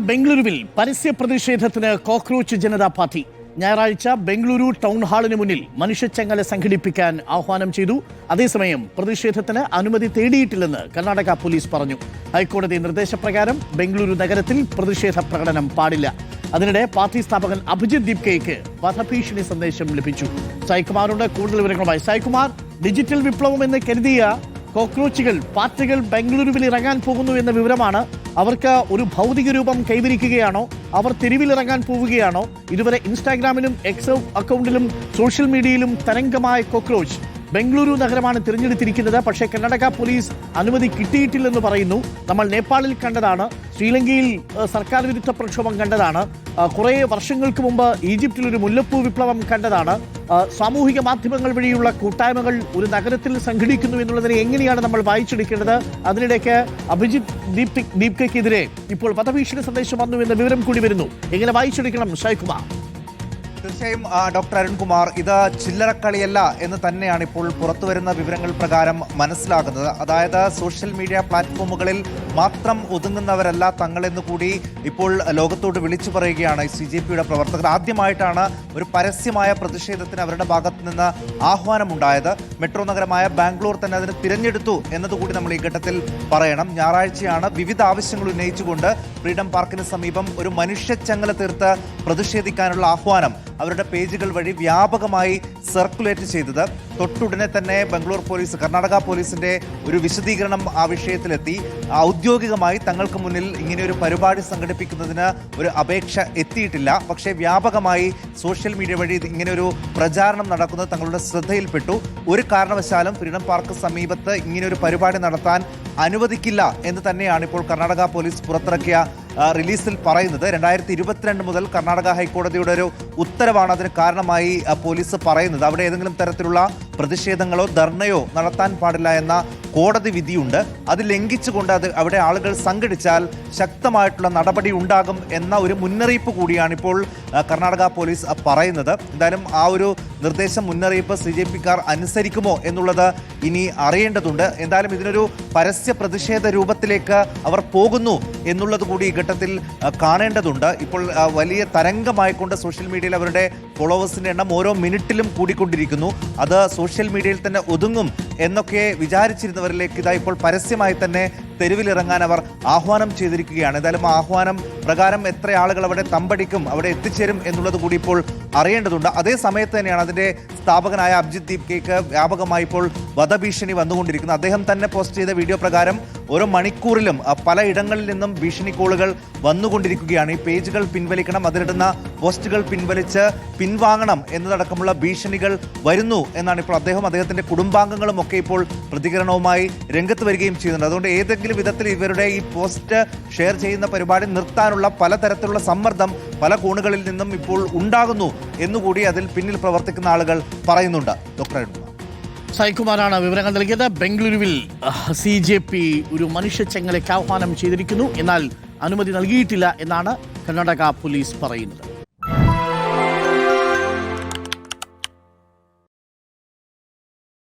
ബംഗളൂരുവിൽ പരസ്യ പ്രതിഷേധത്തിന് കോക്രോച്ച് ജനതാ പാർട്ടി ഞായറാഴ്ച ബംഗളൂരു ടൗൺ ഹാളിന് മുന്നിൽ മനുഷ്യച്ചങ്ങല സംഘടിപ്പിക്കാൻ ആഹ്വാനം ചെയ്തു. അതേസമയം പ്രതിഷേധത്തിന് അനുമതി തേടിയിട്ടില്ലെന്ന് കർണാടക പോലീസ് പറഞ്ഞു. ഹൈക്കോടതി നിർദ്ദേശപ്രകാരം ബംഗളൂരു നഗരത്തിൽ പ്രതിഷേധ പ്രകടനം പാടില്ല. അതിനിടെ പാർട്ടി സ്ഥാപകൻ അഭിജിത് ദീപ്കയ്ക്ക് വധഭീഷണി സന്ദേശം ലഭിച്ചു. സായികുമാറുണ്ട് കൂടുതൽ വിവരങ്ങളുമായി. സായികുമാർ, ഡിജിറ്റൽ വിപ്ലവം എന്ന് കരുതിയ കോക്രോച്ചുകൾ പാർട്ടികൾ ബംഗളൂരുവിൽ ഇറങ്ങാൻ പോകുന്നു എന്ന വിവരമാണ്. അവർക്ക് ഒരു ഭൗതിക രൂപം കൈവരിക്കുകയാണോ? അവർ തെരുവിലിറങ്ങാൻ പോവുകയാണോ? ഇതുവരെ ഇൻസ്റ്റാഗ്രാമിലും എക്സ് അക്കൗണ്ടിലും സോഷ്യൽ മീഡിയയിലും തരംഗമായ കോക്രോച്ച് ബംഗളൂരു നഗരമാണ് തിരഞ്ഞെടുത്തിരിക്കുന്നത്. പക്ഷേ കർണാടക പോലീസ് അനുമതി കിട്ടിയിട്ടില്ലെന്ന് പറയുന്നു. നമ്മൾ നേപ്പാളിൽ കണ്ടതാണ്, ശ്രീലങ്കയിൽ സർക്കാർ വിരുദ്ധ പ്രക്ഷോഭം കണ്ടതാണ്, കുറേ വർഷങ്ങൾക്ക് മുമ്പ് ഈജിപ്തിൽ ഒരു മുല്ലപ്പൂ വിപ്ലവം കണ്ടതാണ്. സാമൂഹിക മാധ്യമങ്ങൾ വഴിയുള്ള കൂട്ടായ്മകൾ ഒരു നഗരത്തിൽ സംഘടിക്കുന്നു എന്നുള്ളതിനെ എങ്ങനെയാണ് നമ്മൾ വായിച്ചെടുക്കേണ്ടത്? അതിനിടയ്ക്ക് അഭിജിത് ദീപ്കയ്ക്കെതിരെ ഇപ്പോൾ വധഭീഷണി സന്ദേശം വന്നു എന്ന വിവരം കൂടി വരുന്നു. എങ്ങനെ വായിച്ചെടുക്കണം സായികുമാർ? തീർച്ചയായും ഡോക്ടർ അരുൺകുമാർ, ഇത് ചില്ലറക്കളിയല്ല എന്ന് തന്നെയാണ് ഇപ്പോൾ പുറത്തുവരുന്ന വിവരങ്ങൾ പ്രകാരം മനസ്സിലാകുന്നത്. അതായത് സോഷ്യൽ മീഡിയ പ്ലാറ്റ്ഫോമുകളിൽ മാത്രം ഒതുങ്ങുന്നവരല്ല തങ്ങളെന്ന് കൂടി ഇപ്പോൾ ലോകത്തോട് വിളിച്ചു പറയുകയാണ് CJPയുടെ പ്രവർത്തകർ. ആദ്യമായിട്ടാണ് ഒരു പരസ്യമായ പ്രതിഷേധത്തിന് അവരുടെ ഭാഗത്ത് നിന്ന് ആഹ്വാനമുണ്ടായത്. മെട്രോ നഗരമായ ബാംഗ്ലൂർ തന്നെ അതിന് തിരഞ്ഞെടുത്തു എന്നതുകൂടി നമ്മൾ ഈ ഘട്ടത്തിൽ പറയണം. ഞായറാഴ്ചയാണ് വിവിധ ആവശ്യങ്ങൾ ഉന്നയിച്ചുകൊണ്ട് ഫ്രീഡം പാർക്കിന് സമീപം ഒരു മനുഷ്യച്ചങ്ങല തീർത്ത് പ്രതിഷേധിക്കാനുള്ള ആഹ്വാനം അവരുടെ പേജുകൾ വഴി വ്യാപകമായി സർക്കുലേറ്റ് ചെയ്തത്. തൊട്ടുടനെ തന്നെ ബംഗളൂർ പോലീസ്, കർണാടക പോലീസിന്റെ ഒരു വിശദീകരണം ആ വിഷയത്തിലെത്തി. ഔദ്യോഗികമായി തങ്ങൾക്ക് മുന്നിൽ ഇങ്ങനെയൊരു പരിപാടി സംഘടിപ്പിക്കുന്നതിന് ഒരു അപേക്ഷ എത്തിയിട്ടില്ല. പക്ഷേ വ്യാപകമായി സോഷ്യൽ മീഡിയ വഴി ഇങ്ങനെയൊരു പ്രചാരണം നടക്കുന്നത് തങ്ങളുടെ ശ്രദ്ധയിൽപ്പെട്ടു. ഒരു കാരണവശാലും ഫ്രീഡം പാർക്ക് സമീപത്ത് ഇങ്ങനെയൊരു പരിപാടി നടത്താൻ അനുവദിക്കില്ല എന്ന് തന്നെയാണ് ഇപ്പോൾ കർണാടക പോലീസ് പുറത്തിറക്കിയ റിലീസിൽ പറയുന്നത്. 2022 മുതൽ കർണാടക ഹൈക്കോടതിയുടെ ഒരു ഉത്തരവാണ് അതിന് കാരണമായി പോലീസ് പറയുന്നത്. അവിടെ ഏതെങ്കിലും തരത്തിലുള്ള പ്രതിഷേധങ്ങളോ ധർണയോ നടത്താൻ പാടില്ല എന്ന കോടതി വിധിയുണ്ട്. അത് ലംഘിച്ചുകൊണ്ട് അവിടെ ആളുകൾ സംഘടിച്ചാൽ ശക്തമായിട്ടുള്ള നടപടി ഉണ്ടാകും എന്ന ഒരു മുന്നറിയിപ്പ് കൂടിയാണ് ഇപ്പോൾ കർണാടക പോലീസ് പറയുന്നത്. എന്തായാലും ആ ഒരു നിർദ്ദേശം, മുന്നറിയിപ്പ് CJPക്കാർ അനുസരിക്കുമോ എന്നുള്ളത് ഇനി അറിയേണ്ടതുണ്ട്. എന്തായാലും ഇതിനൊരു പരസ്യ പ്രതിഷേധ രൂപത്തിലേക്ക് അവർ പോകുന്നു എന്നുള്ളത് കൂടി ഈ ഘട്ടത്തിൽ കാണേണ്ടതുണ്ട്. ഇപ്പോൾ വലിയ തരംഗമായിക്കൊണ്ട് സോഷ്യൽ മീഡിയയിൽ അവരുടെ ഫോളോവേഴ്സിന്റെ എണ്ണം ഓരോ മിനിറ്റിലും കൂടിക്കൊണ്ടിരിക്കുന്നു. അത് സോഷ്യൽ മീഡിയയിൽ തന്നെ ഒതുങ്ങും എന്നൊക്കെ വിചാരിച്ചിരുന്നവരിലേക്ക് ഇതാ ഇപ്പോൾ പരസ്യമായി തന്നെ തെരുവിലിറങ്ങാൻ അവർ ആഹ്വാനം ചെയ്തിരിക്കുകയാണ്. എന്തായാലും ആഹ്വാനം പ്രകാരം എത്ര ആളുകൾ അവിടെ തമ്പടിക്കും, അവിടെ എത്തിച്ചേരും എന്നുള്ളത് കൂടി ഇപ്പോൾ അറിയേണ്ടതുണ്ട്. അതേ സമയത്ത് തന്നെയാണ് അതിൻ്റെ സ്ഥാപകനായ അഭിജിത് ദീപ്കയ്ക്ക് വ്യാപകമായി ഇപ്പോൾ വധഭീഷണി വന്നുകൊണ്ടിരിക്കുന്നത്. അദ്ദേഹം തന്നെ പോസ്റ്റ് ചെയ്ത വീഡിയോ പ്രകാരം ഓരോ മണിക്കൂറിലും പല ഇടങ്ങളിൽ നിന്നും ഭീഷണി കോളുകൾ വന്നുകൊണ്ടിരിക്കുകയാണ്. ഈ പേജുകൾ പിൻവലിക്കണം, അതിലിടുന്ന പോസ്റ്റുകൾ പിൻവലിച്ച് പിൻവാങ്ങണം എന്നതടക്കമുള്ള ഭീഷണികൾ വരുന്നു എന്നാണ് ഇപ്പോൾ അദ്ദേഹത്തിൻ്റെ കുടുംബാംഗങ്ങളും ഒക്കെ ഇപ്പോൾ പ്രതികരണവുമായി രംഗത്ത് വരികയും ചെയ്യുന്നുണ്ട്. അതുകൊണ്ട് ഏതെങ്കിലും വിധത്തിൽ ഇവരുടെ ഈ പോസ്റ്റ് ഷെയർ ചെയ്യുന്ന പരിപാടി നിർത്താനുള്ള പലതരത്തിലുള്ള സമ്മർദ്ദം പല കോണുകളിൽ നിന്നും ഇപ്പോൾ ഉണ്ടാകുന്നു എന്നുകൂടി അതിൽ പിന്നിൽ പ്രവർത്തിക്കുന്ന ആളുകൾ പറയുന്നുണ്ട്. ഡോക്ടർ സായികുമാറാണ് വിവരങ്ങൾ നൽകിയത്. ബംഗളൂരുവിൽ CJP ഒരു മനുഷ്യച്ചങ്ങലയ്ക്ക് ആഹ്വാനം ചെയ്തിരിക്കുന്നു, എന്നാൽ അനുമതി നൽകിയിട്ടില്ല എന്നാണ് കർണാടക പോലീസ് പറയുന്നത്.